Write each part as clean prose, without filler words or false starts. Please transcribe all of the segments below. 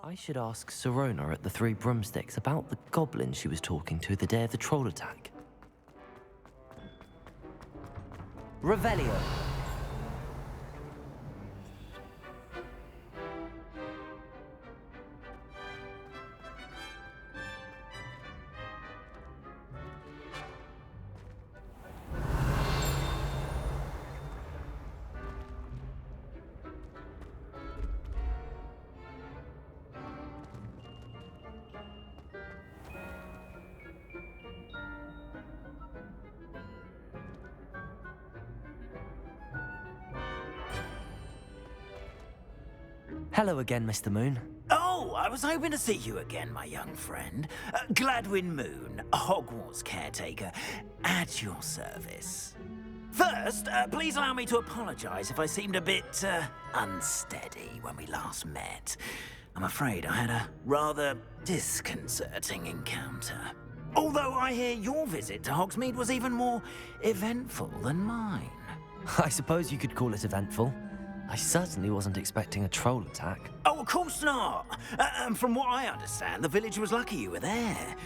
I should ask Sirona at the Three Broomsticks about the goblin she was talking to the day of the troll attack. Revelio. Hello again, Mr. Moon. Oh, I was hoping to see you again, my young friend. Gladwin Moon, Hogwarts Caretaker, at your service. First, please allow me to apologize if I seemed a bit unsteady when we last met. I'm afraid I had a rather disconcerting encounter. Although I hear your visit to Hogsmeade was even more eventful than mine. I suppose you could call it eventful. I certainly wasn't expecting a troll attack. Oh, of course not. From what I understand, the village was lucky you were there.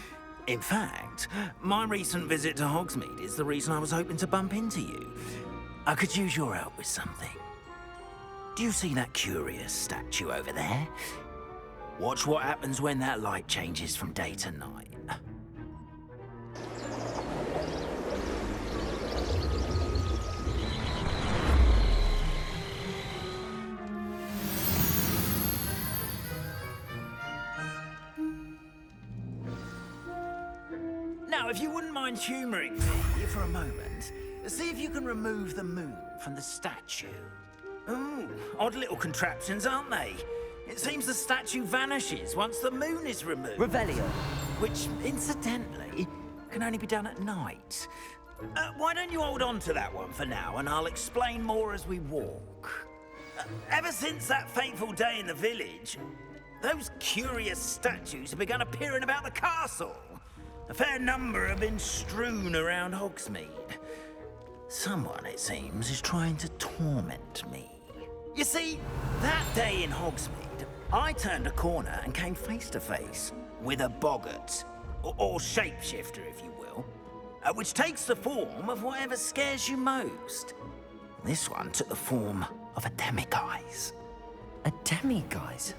In fact, my recent visit to Hogsmeade is the reason I was hoping to bump into you. I could use your help with something. Do you see that curious statue over there? Watch what happens when that light changes from day to night. Now, if you wouldn't mind humouring me for a moment, see if you can remove the moon from the statue. Ooh, odd little contraptions, aren't they? It seems the statue vanishes once the moon is removed. Revelio. Which, incidentally, can only be done at night. Why don't you hold on to that one for now, and I'll explain more as we walk. Ever since that fateful day in the village, those curious statues have begun appearing about the castle. A fair number have been strewn around Hogsmeade. Someone, it seems, is trying to torment me. You see, that day in Hogsmeade, I turned a corner and came face to face with a boggart, or shapeshifter, if you will, which takes the form of whatever scares you most. This one took the form of a demiguise. A demiguise?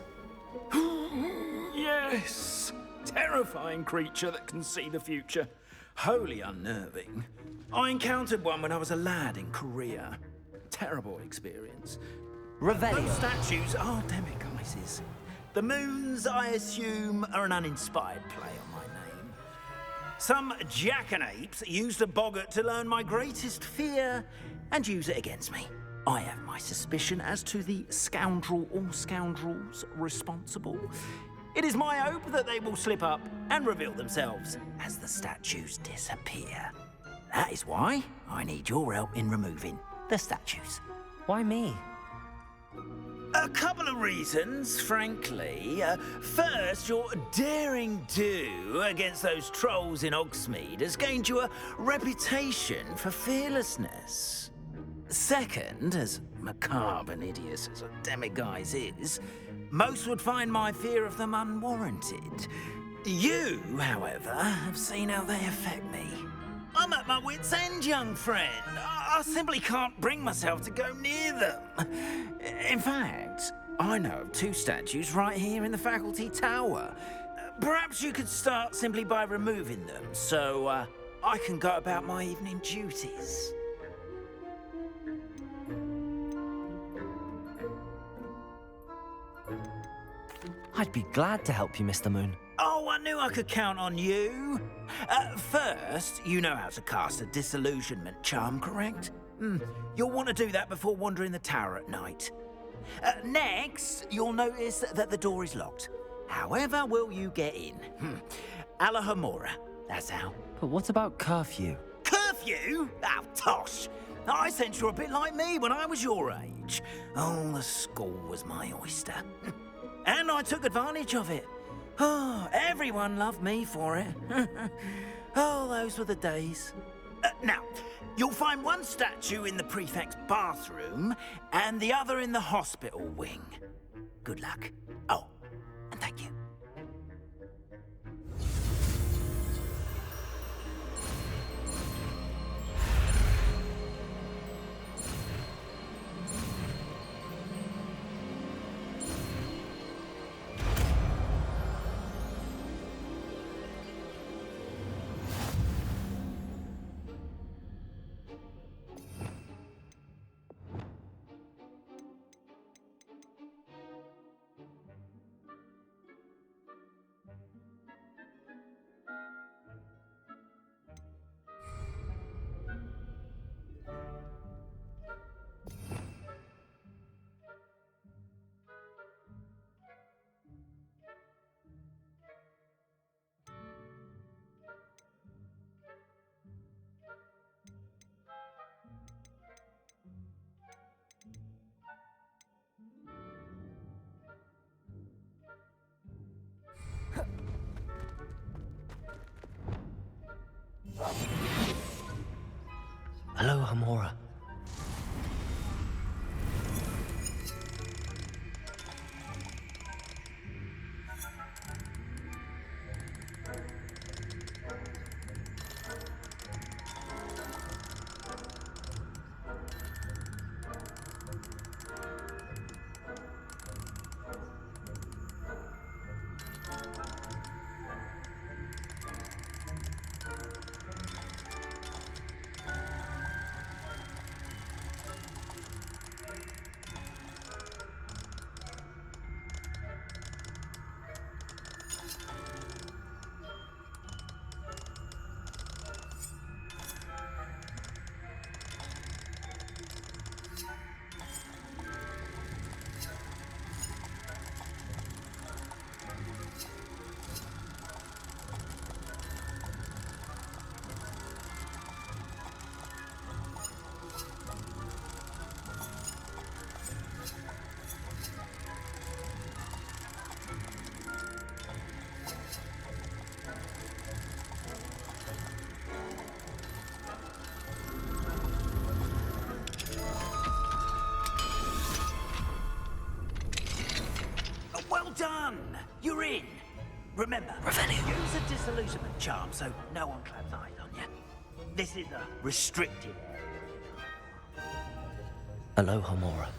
Yes! Terrifying creature that can see the future. Wholly unnerving. I encountered one when I was a lad in Korea. Terrible experience. Revelio. Those statues are demiguises. The moons, I assume, are an uninspired play on my name. Some jackanapes used a boggart to learn my greatest fear and use it against me. I have my suspicion as to the scoundrel or scoundrels responsible. It is my hope that they will slip up and reveal themselves as the statues disappear. That is why I need your help in removing the statues. Why me? A couple of reasons, frankly. First, your daring do against those trolls in Hogsmeade has gained you a reputation for fearlessness. Second, as macabre and hideous as a demiguise is, most would find my fear of them unwarranted. You, however, have seen how they affect me. I'm at my wit's end, young friend. I simply can't bring myself to go near them. In fact, I know of two statues right here in the faculty tower. Perhaps you could start simply by removing them, so I can go about my evening duties. I'd be glad to help you, Mr. Moon. Oh, I knew I could count on you. First, you know how to cast a disillusionment charm, correct? You'll want to do that before wandering the tower at night. Next, you'll notice that the door is locked. However will you get in? Alahomora, that's how. But what about curfew? Curfew? Oh, tosh. I sense you're a bit like me when I was your age. Oh, the school was my oyster. And I took advantage of it. Oh, everyone loved me for it. Oh, those were the days. Now, you'll find one statue in the prefect's bathroom and the other in the hospital wing. Good luck. Oh, and Thank you. Aloha, Mora. Well done! You're in! Remember, Revelio. use a disillusionment charm so no one claps eyes on you. This is a restricted area. Aloha, Mora.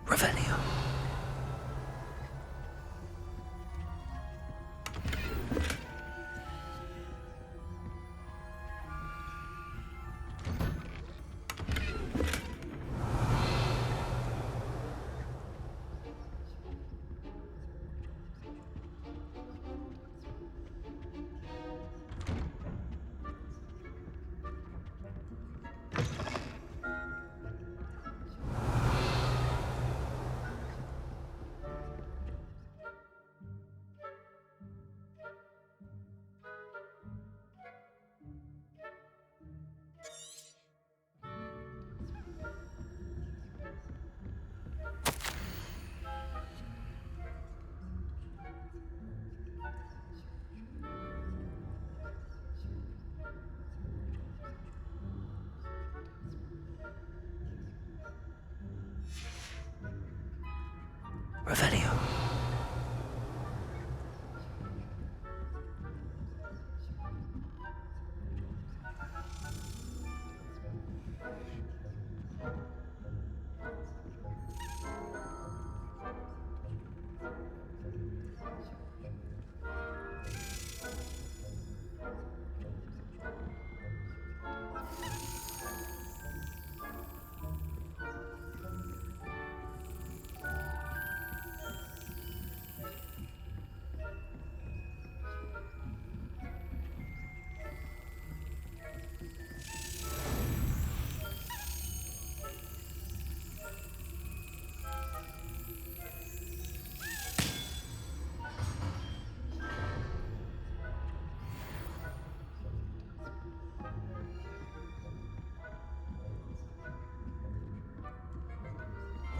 Revelio. Revelio.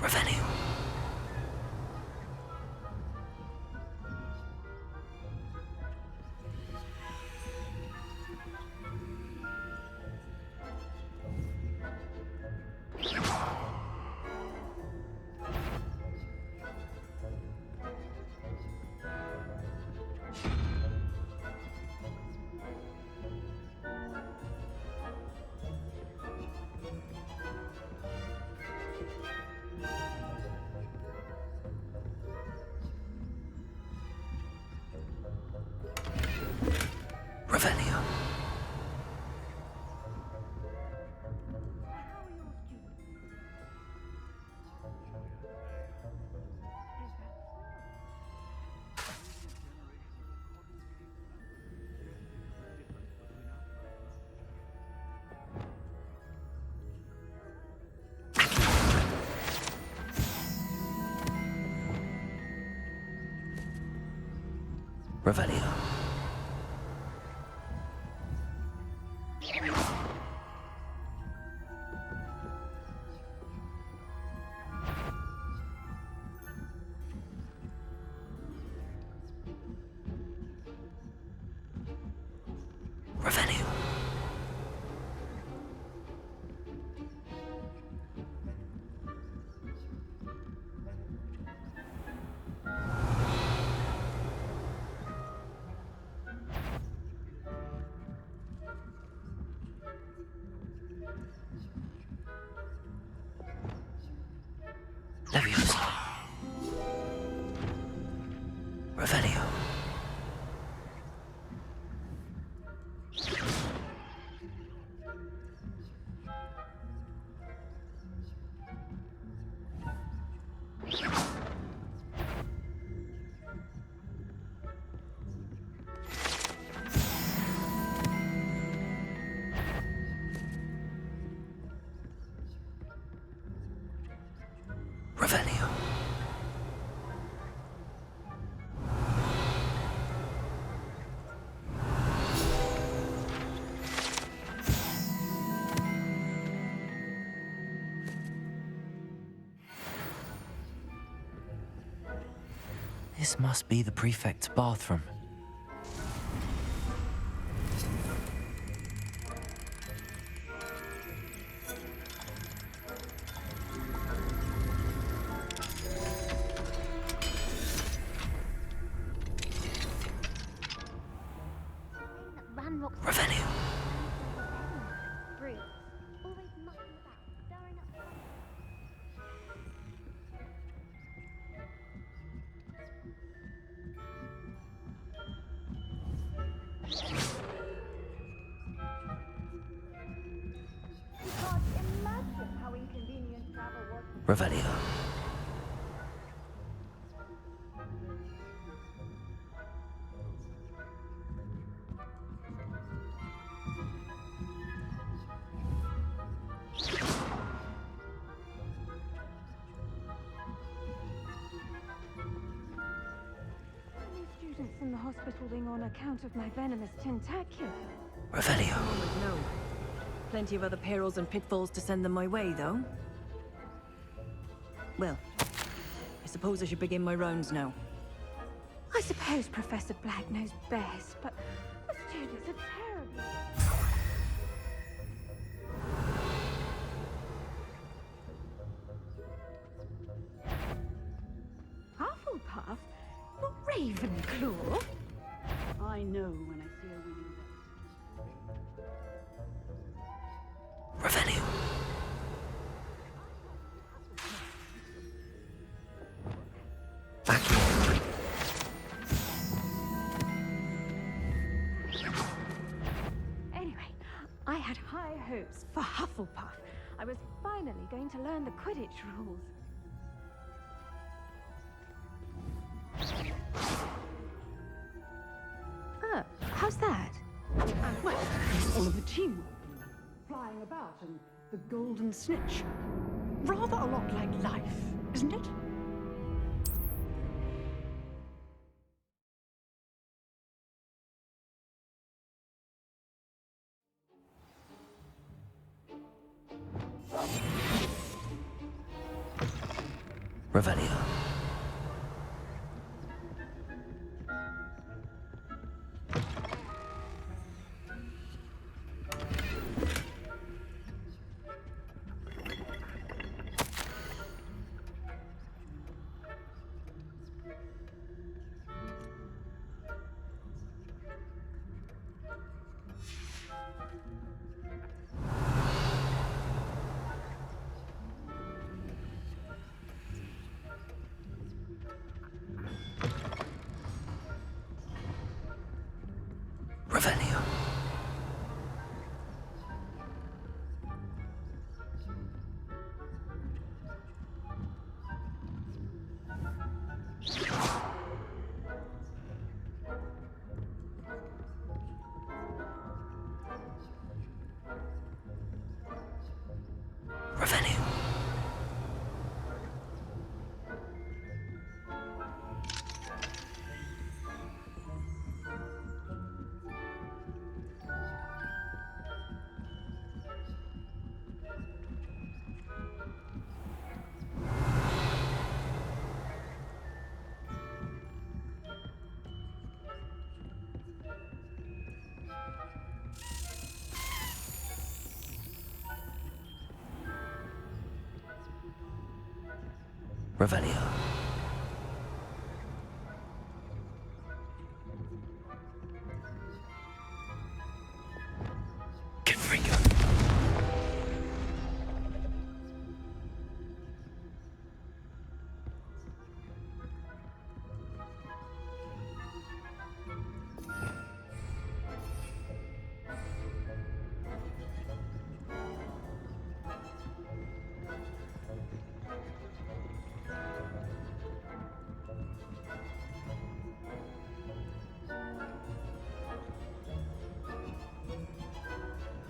Revelio. Revelio. Revelio. Revelio. Leviosa. Revelio. Revelio. This must be the prefect's bathroom. Revelio. Revelio. Students in the hospital wing on account of my venomous tentaculum. Revelio. No. Plenty of other perils and pitfalls to send them my way, though. Well, I suppose I should begin my rounds now. I suppose Professor Black knows best, but the students are terrible. Hufflepuff? Not Ravenclaw? I know when I see a winning bet. Revelio. Anyway, I had high hopes for Hufflepuff. I was finally going to learn the Quidditch rules. Oh, how's that? And well, all of the teamwork, flying about, and the golden snitch. Rather a lot like life, isn't it? Revelio. Revelio. Revelio. Revelio. Confringo.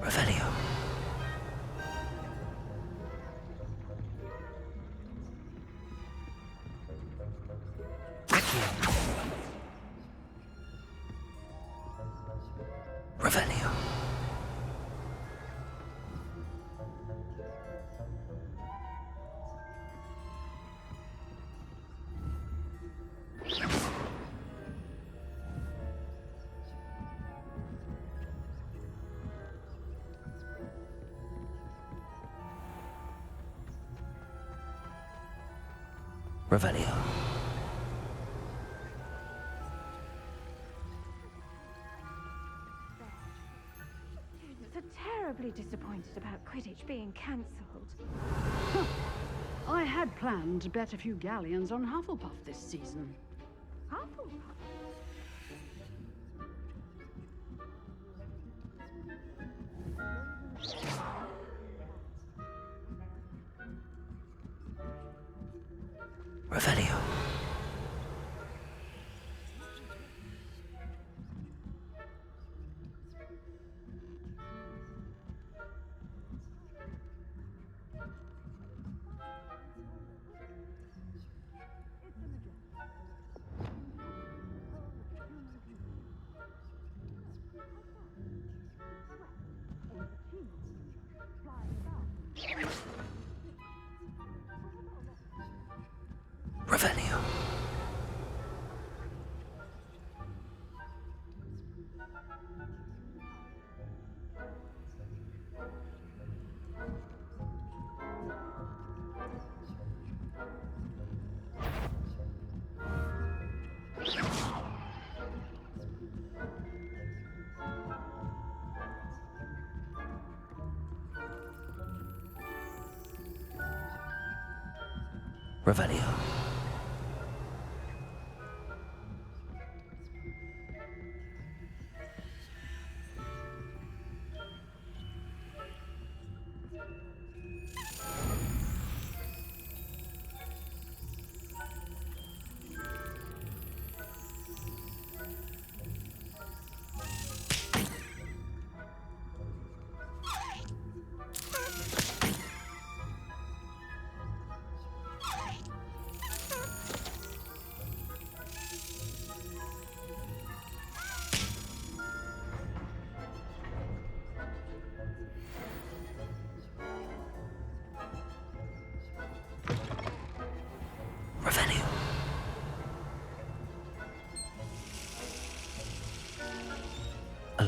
Revelio. Accio. Revelio. Revelio. So terribly disappointed about Quidditch being cancelled. I had planned to bet a few galleons on Hufflepuff this season. Hufflepuff? Revelio. Revelio. Revelio.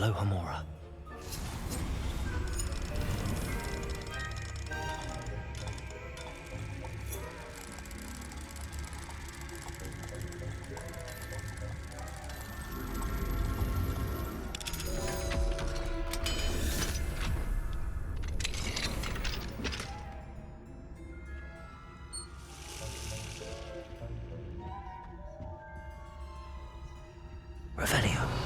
Alohomora. Revelio.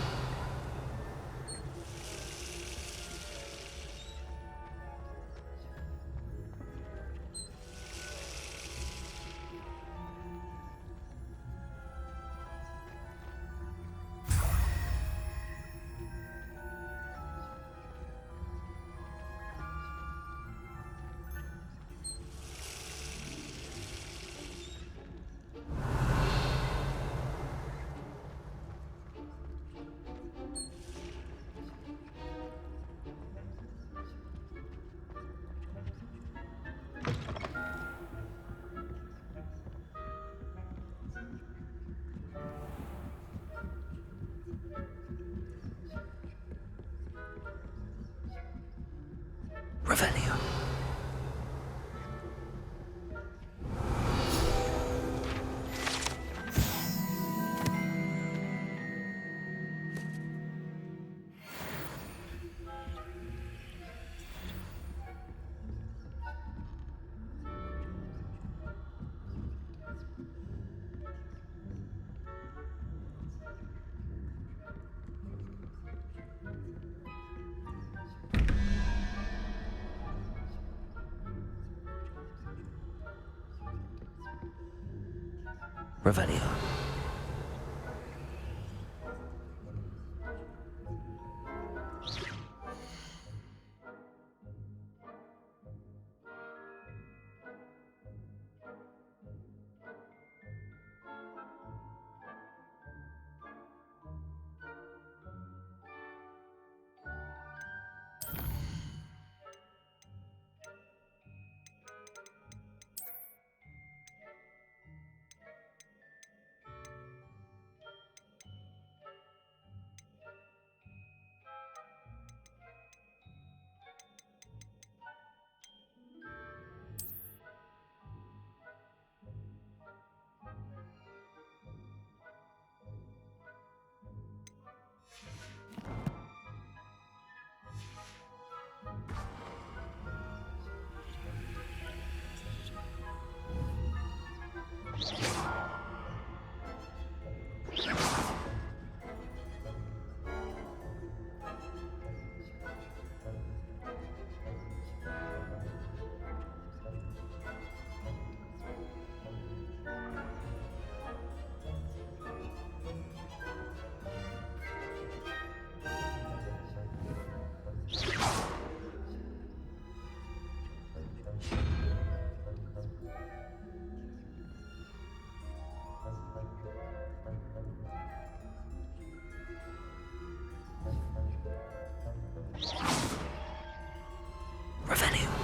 Revelio. Revelio. Revelio.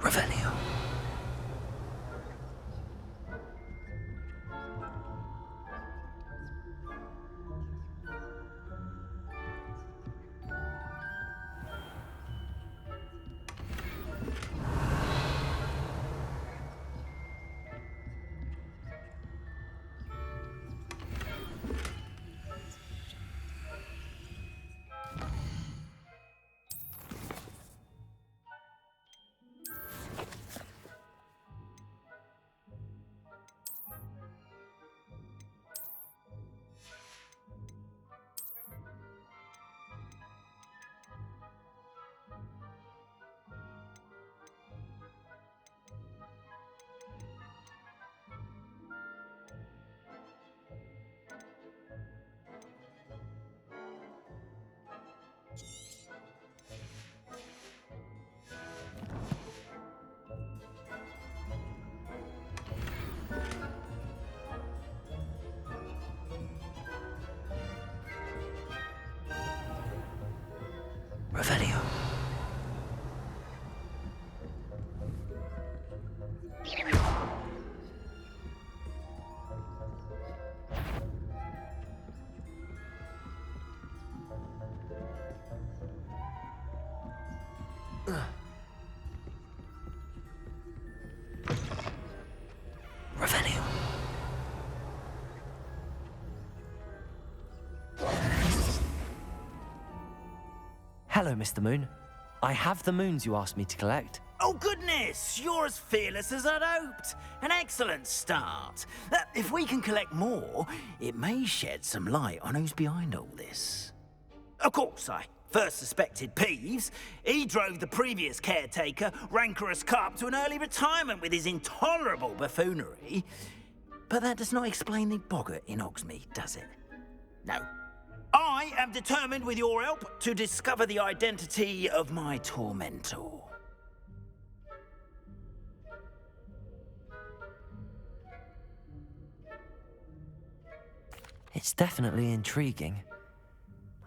Revelio. Revelio. Revelio. Hello, Mr. Moon. I have the moons you asked me to collect. Oh, goodness! You're as fearless as I'd hoped. An excellent start. If we can collect more, it may shed some light on who's behind all this. Of course, I first suspected Peeves. He drove the previous caretaker, rancorous Carp, to an early retirement with his intolerable buffoonery. But that does not explain the boggart in Hogsmeade, does it? No. I am determined, with your help, to discover the identity of my tormentor. It's definitely intriguing.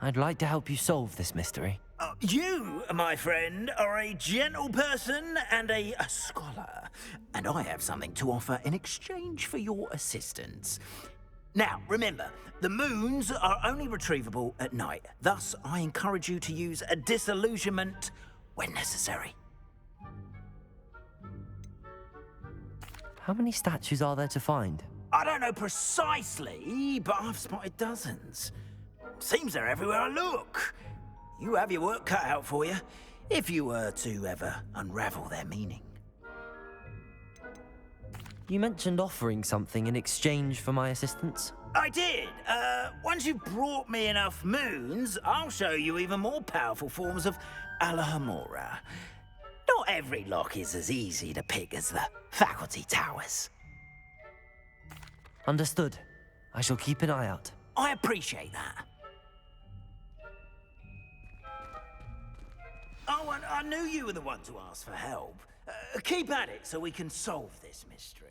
I'd like to help you solve this mystery. You, my friend, are a gentle person and a scholar, and I have something to offer in exchange for your assistance. Now, remember, the moons are only retrievable at night. Thus, I encourage you to use a disillusionment when necessary. How many statues are there to find? I don't know precisely, but I've spotted dozens. Seems they're everywhere I look. You have your work cut out for you, if you were to ever unravel their meaning. You mentioned offering something in exchange for my assistance. I did. Once you've brought me enough moons, I'll show you even more powerful forms of Alohomora. Not every lock is as easy to pick as the faculty towers. Understood. I shall keep an eye out. I appreciate that. Oh, and I knew you were the one to ask for help. Keep at it so we can solve this mystery.